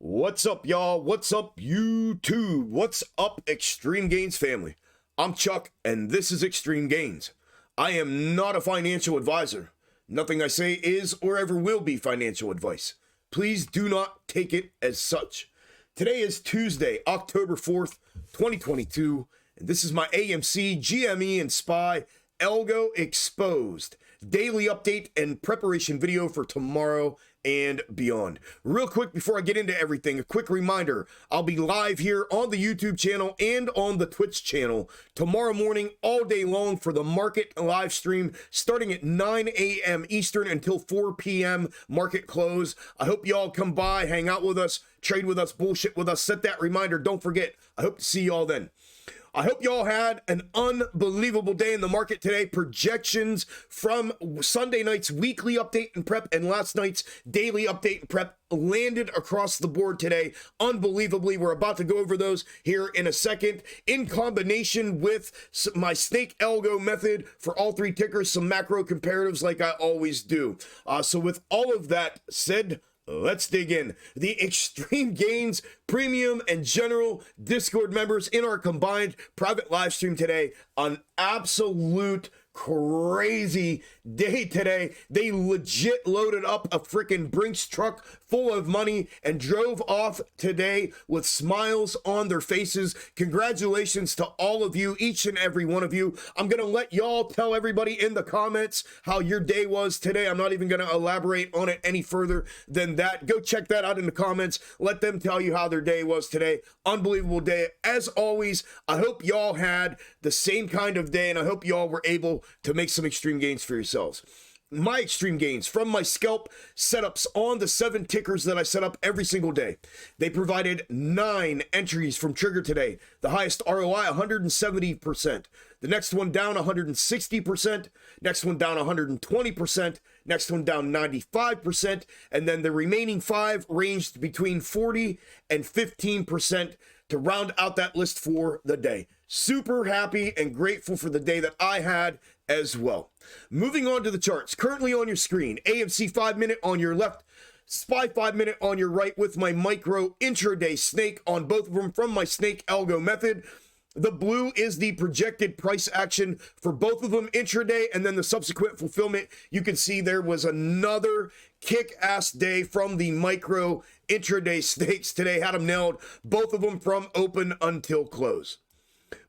What's up, y'all? What's up, YouTube? What's up, Xtreme Gainz family? I'm Chuck, and this is Xtreme Gainz. I am not a financial advisor. Nothing I say is or ever will be financial advice. Please do not take it as such. Today is Tuesday, October 4th, 2022, and this is my AMC Gme and SPY Algo Exposed daily update and preparation video for tomorrow and beyond. Real quick before I get into everything, a quick reminder, I'll be live here on the YouTube channel and on the Twitch channel tomorrow morning all day long for the market live stream starting at 9 a.m. Eastern until 4 p.m. market close. I hope y'all come by, hang out with us, trade with us, bullshit with us, set that reminder. Don't forget, I hope to see y'all then. I hope y'all had an unbelievable day in the market today. Projections from Sunday night's weekly update and prep and last night's daily update and prep landed across the board today. Unbelievably, we're about to go over those here in a second. In combination with my snake algo method for all three tickers, some macro comparatives like I always do. So with all of that said, let's dig in. The Xtreme Gainz Premium and General Discord members in our combined private live stream today. An absolute crazy day today. They legit loaded up a freaking Brinks truck full of money and drove off today with smiles on their faces. Congratulations to all of you, each and every one of you. I'm gonna let y'all tell everybody in the comments how your day was today. I'm not even gonna elaborate on it any further than that. Go check that out in the comments. Let them tell you how their day was today. Unbelievable day. As always, I hope y'all had the same kind of day, and I hope y'all were able to make some extreme gains for yourselves. My extreme gains from my scalp setups on the 7 tickers that I set up every single day. They provided 9 entries from trigger today. The highest ROI, 170%. The next one down, 160%. Next one down, 120%. Next one down, 95%. And then the remaining 5 ranged between 40 and 15% to round out that list for the day. Super happy and grateful for the day that I had as well. Moving on to the charts. Currently on your screen, AMC 5-minute on your left, SPY 5-minute on your right with my micro intraday snake on both of them from my snake algo method. The blue is the projected price action for both of them intraday, and then the subsequent fulfillment. You can see there was another kick-ass day from the micro intraday snakes today. Had them nailed, both of them from open until close.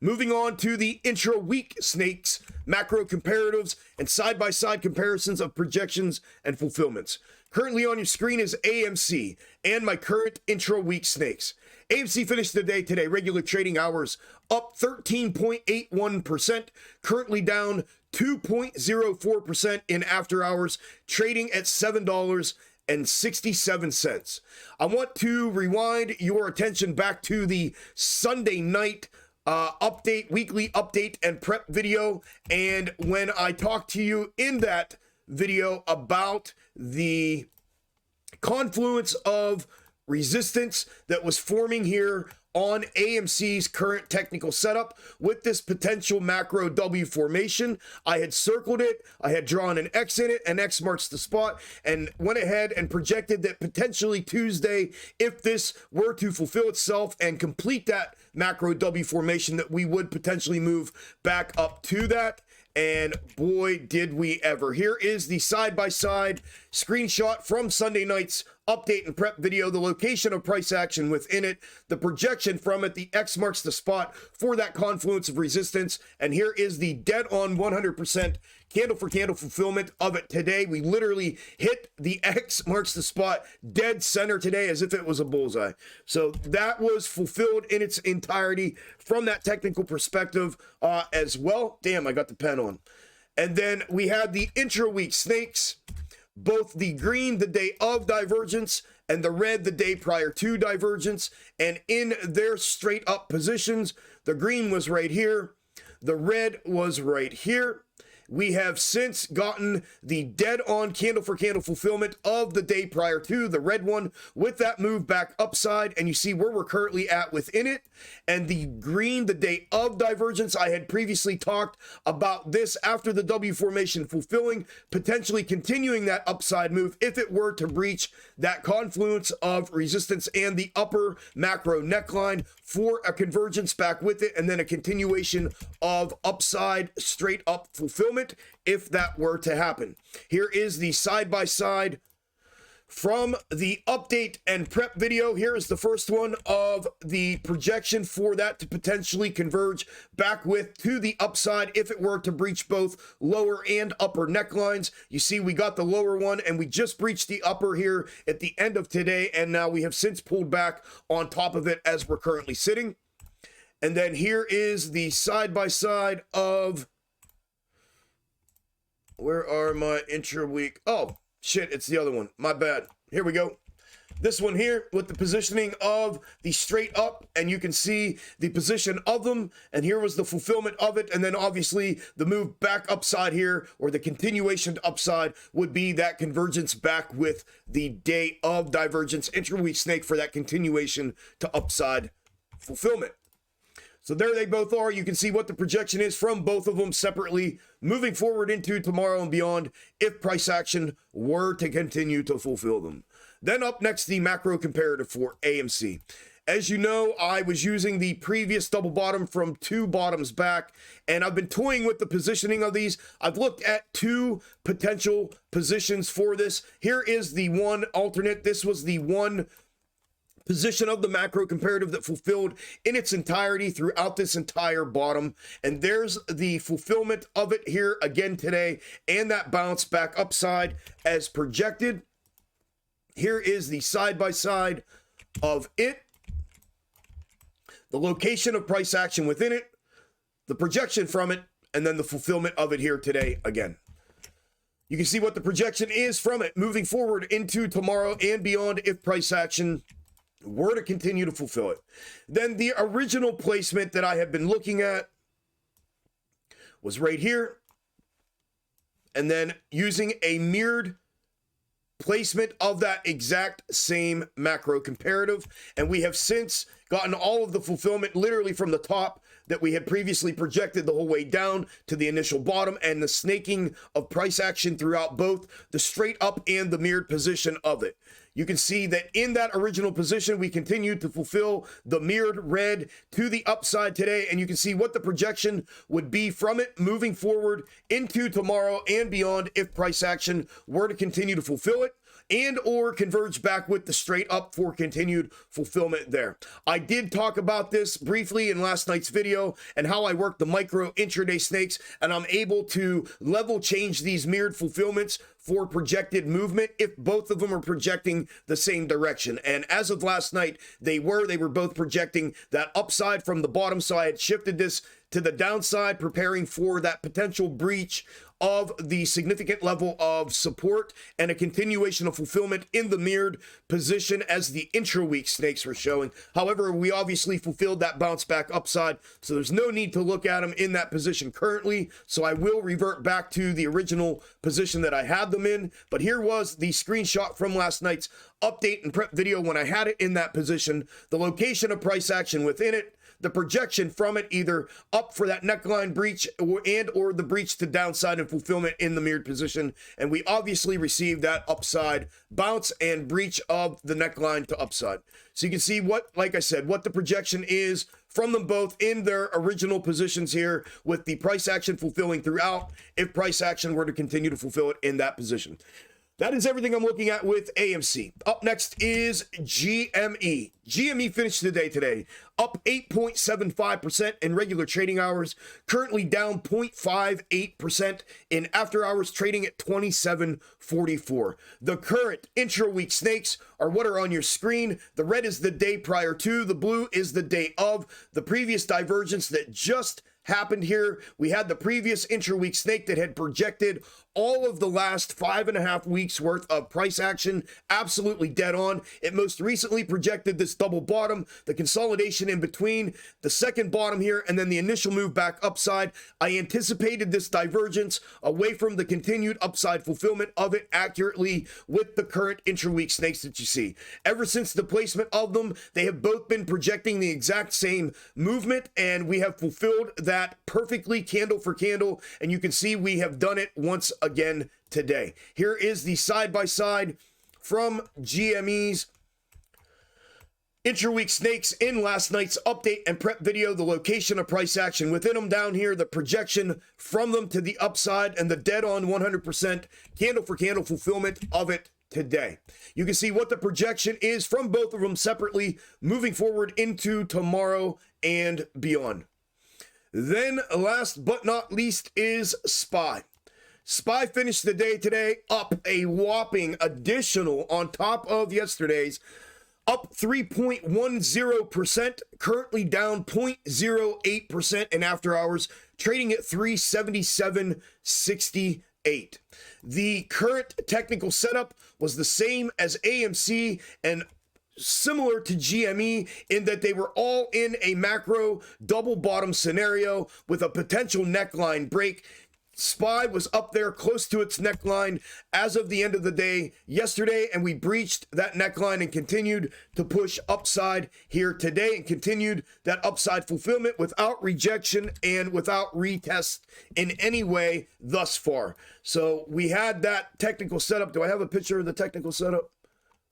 Moving on to the intra-week snakes, macro comparatives, and side-by-side comparisons of projections and fulfillments. Currently on your screen is AMC and my current intra-week snakes. AMC finished the day today, regular trading hours up 13.81%, currently down 2.04% in after hours, trading at $7.67. I want to rewind your attention back to the Sunday night weekly update and prep video. And when I talked to you in that video about the confluence of resistance that was forming here on AMC's current technical setup with this potential macro W formation, I had circled it, I had drawn an X in it, and X marks the spot, and went ahead and projected that potentially Tuesday, if this were to fulfill itself and complete that macro W formation, that we would potentially move back up to that. And boy, did we ever. Here is the side-by-side screenshot from Sunday night's update and prep video, the location of price action within it, the projection from it, the X marks the spot for that confluence of resistance. And here is the dead on 100% candle for candle fulfillment of it today. We literally hit the X marks the spot dead center today as if it was a bullseye. So that was fulfilled in its entirety from that technical perspective as well. Damn, I got the pen on. And then we had the intra-week snakes, both the green the day of divergence and the red the day prior to divergence. And in their straight up positions, the green was right here, the red was right here. we have since gotten the dead on candle for candle fulfillment of the day prior to, the red one, with that move back upside, and you see where we're currently at within it. And the green, the day of divergence, I had previously talked about this after the W formation fulfilling, potentially continuing that upside move if it were to breach that confluence of resistance and the upper macro neckline for a convergence back with it, and then a continuation of upside straight up fulfillment if that were to happen. Here is the side-by-side from the update and prep video. Here is the first one of the projection for that to potentially converge back with to the upside if it were to breach both lower and upper necklines. You see we got the lower one and we just breached the upper here at the end of today, and now we have since pulled back on top of it as we're currently sitting. And then here is the side-by-side of, where are my intra-week? Oh, shit, it's the other one. My bad. Here we go. This one here with the positioning of the straight up, and you can see the position of them, and here was the fulfillment of it, and then obviously the move back upside here, or the continuation to upside, would be that convergence back with the day of divergence intra-week snake for that continuation to upside fulfillment. So there they both are. You can see what the projection is from both of them separately moving forward into tomorrow and beyond if price action were to continue to fulfill them. Then up next, the macro comparative for AMC. As you know, I was using the previous double bottom from 2 bottoms back, and I've been toying with the positioning of these. I've looked at 2 potential positions for this. Here is the one alternate. This was the one position of the macro comparative that fulfilled in its entirety throughout this entire bottom, and there's the fulfillment of it here again today, and that bounce back upside as projected. Here is the side-by-side of it, the location of price action within it, the projection from it, and then the fulfillment of it here today again. You can see what the projection is from it moving forward into tomorrow and beyond if price action were to continue to fulfill it. Then the original placement that I have been looking at was right here, and then using a mirrored placement of that exact same macro comparative, and we have since gotten all of the fulfillment literally from the top that we had previously projected the whole way down to the initial bottom, and the snaking of price action throughout both the straight up and the mirrored position of it. You can see that in that original position, we continue to fulfill the mirrored red to the upside today, and you can see what the projection would be from it moving forward into tomorrow and beyond if price action were to continue to fulfill it and or converge back with the straight up for continued fulfillment there. I did talk about this briefly in last night's video and how I work the micro intraday snakes, and I'm able to level change these mirrored fulfillments for projected movement if both of them are projecting the same direction. And as of last night, they were both projecting that upside from the bottom, so I had shifted this to the downside, preparing for that potential breach of the significant level of support and a continuation of fulfillment in the mirrored position as the intra-week snakes were showing. However, we obviously fulfilled that bounce back upside, so there's no need to look at them in that position currently, so I will revert back to the original position that I had them in. But here was the screenshot from last night's update and prep video when I had it in that position, the location of price action within it, the projection from it, either up for that neckline breach or the breach to downside and fulfillment in the mirrored position. And we obviously received that upside bounce and breach of the neckline to upside. So you can see what, like I said, what the projection is from them both in their original positions here, with the price action fulfilling throughout if price action were to continue to fulfill it in that position. That is everything I'm looking at with AMC. Up next is GME. GME finished the day today up 8.75% in regular trading hours, currently down 0.58% in after hours, trading at 27.44. The current intra-week snakes are what are on your screen. The red is the day prior to, the blue is the day of. The previous divergence that just happened here, we had the previous intra-week snake that had projected all of the last 5.5 weeks worth of price action absolutely dead on. It most recently projected this double bottom, the consolidation in between, the second bottom here, and then the initial move back upside. I anticipated this divergence away from the continued upside fulfillment of it accurately with the current intra-week snakes that you see. Ever since the placement of them, they have both been projecting the exact same movement, and we have fulfilled that perfectly candle for candle, and you can see we have done it once again today. Here is the side-by-side from GME's intra-week snakes in last night's update and prep video, the location of price action within them down here, the projection from them to the upside, and the dead-on 100% candle for candle fulfillment of it today. You can see what the projection is from both of them separately moving forward into tomorrow and beyond. Then last but not least is SPY. SPY finished the day today up a whopping additional on top of yesterday's, up 3.10%, currently down 0.08% in after hours, trading at 377.68. The current technical setup was the same as AMC and similar to GME in that they were all in a macro double bottom scenario with a potential neckline break. SPY was up there close to its neckline as of the end of the day yesterday, and we breached that neckline and continued to push upside here today and continued that upside fulfillment without rejection and without retest in any way thus far. So we had that technical setup. Do I have a picture of the technical setup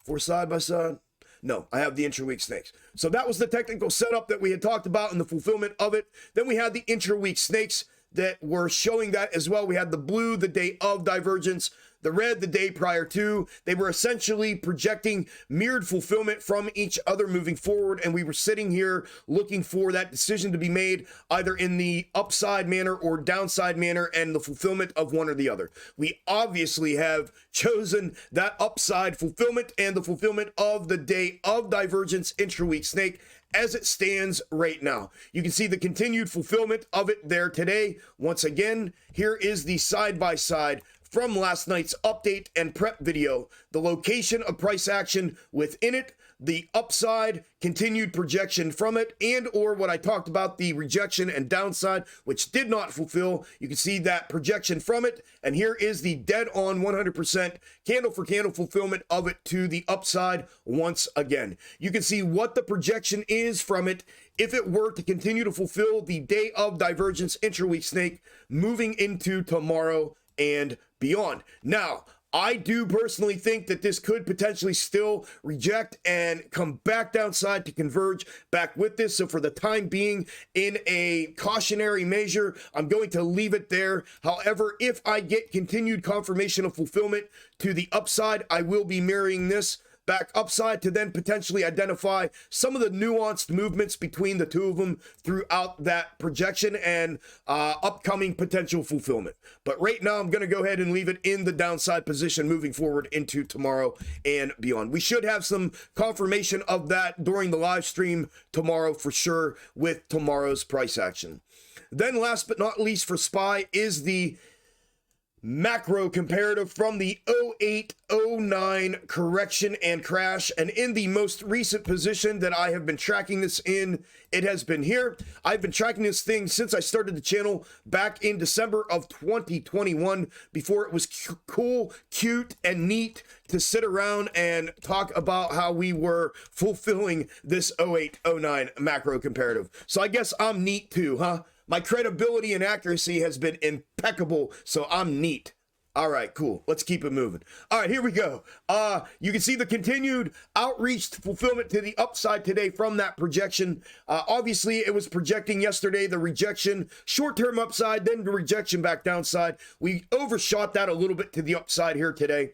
for side by side? No, I have the intra-week snakes. So that was the technical setup that we had talked about and the fulfillment of it. Then we had the intra-week snakes that were showing that as well. We had the blue, the day of divergence, the red, the day prior to. They were essentially projecting mirrored fulfillment from each other moving forward, and we were sitting here looking for that decision to be made either in the upside manner or downside manner and the fulfillment of one or the other. We obviously have chosen that upside fulfillment and the fulfillment of the day of divergence intra-week snake as it stands right now. You can see the continued fulfillment of it there today. Once again, here is the side-by-side from last night's update and prep video, the location of price action within it, the upside, continued projection from it, and or what I talked about, the rejection and downside, which did not fulfill. You can see that projection from it, and here is the dead on 100% candle for candle fulfillment of it to the upside once again. You can see what the projection is from it if it were to continue to fulfill the day of divergence intra-week snake moving into tomorrow and beyond. Now, I do personally think that this could potentially still reject and come back downside to converge back with this. So for the time being, in a cautionary measure, I'm going to leave it there. However, if I get continued confirmation of fulfillment to the upside, I will be mirroring this back upside to then potentially identify some of the nuanced movements between the two of them throughout that projection and upcoming potential fulfillment. But right now, I'm going to go ahead and leave it in the downside position moving forward into tomorrow and beyond. We should have some confirmation of that during the live stream tomorrow for sure with tomorrow's price action. Then last but not least for SPY is the macro comparative from the 0809 correction and crash, and in the most recent position that I have been tracking this in, it has been here. I've been tracking this thing since I started the channel back in December of 2021, before it was cool, cute, and neat to sit around and talk about how we were fulfilling this 0809 macro comparative. So I guess I'm neat too, huh? My credibility and accuracy has been impeccable, so I'm neat. All right, cool. Let's keep it moving. All right, here we go. You can see the continued outreach fulfillment to the upside today from that projection. Obviously, it was projecting yesterday the rejection, short-term upside, then the rejection back downside. We overshot that a little bit to the upside here today.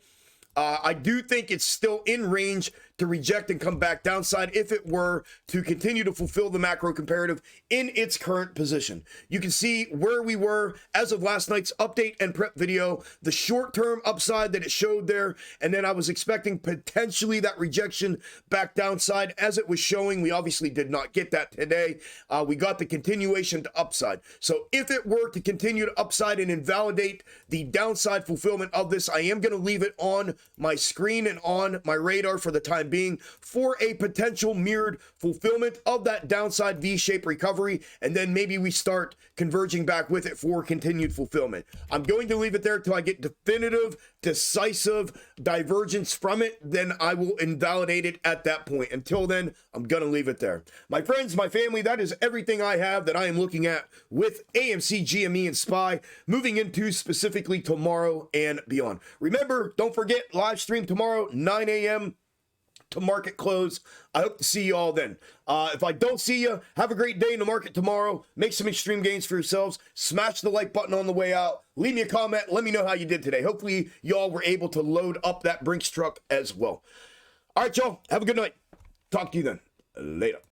I do think it's still in range to to reject and come back downside if it were to continue to fulfill the macro comparative in its current position. You can see where we were as of last night's update and prep video, the short-term upside that it showed there, and then I was expecting potentially that rejection back downside as it was showing. We obviously did not get that today. We got the continuation to upside. So if it were to continue to upside and invalidate the downside fulfillment of this, I am going to leave it on my screen and on my radar for the time being for a potential mirrored fulfillment of that downside V-shaped recovery, and then maybe we start converging back with it for continued fulfillment. I'm going to leave it there until I get definitive, decisive divergence from it. Then I will invalidate it at that point. Until then, I'm going to leave it there. My friends, my family, that is everything I have that I am looking at with AMC GME and SPY moving into specifically tomorrow and beyond. Remember, don't forget, live stream tomorrow, 9 a.m. to market close. I hope to see you all then. If I don't see you, have a great day in the market tomorrow. Make some extreme gains for yourselves. Smash the like button on the way out. Leave me a comment. Let me know how you did today. Hopefully, y'all were able to load up that Brinks truck as well. All right, y'all. Have a good night. Talk to you then. Later.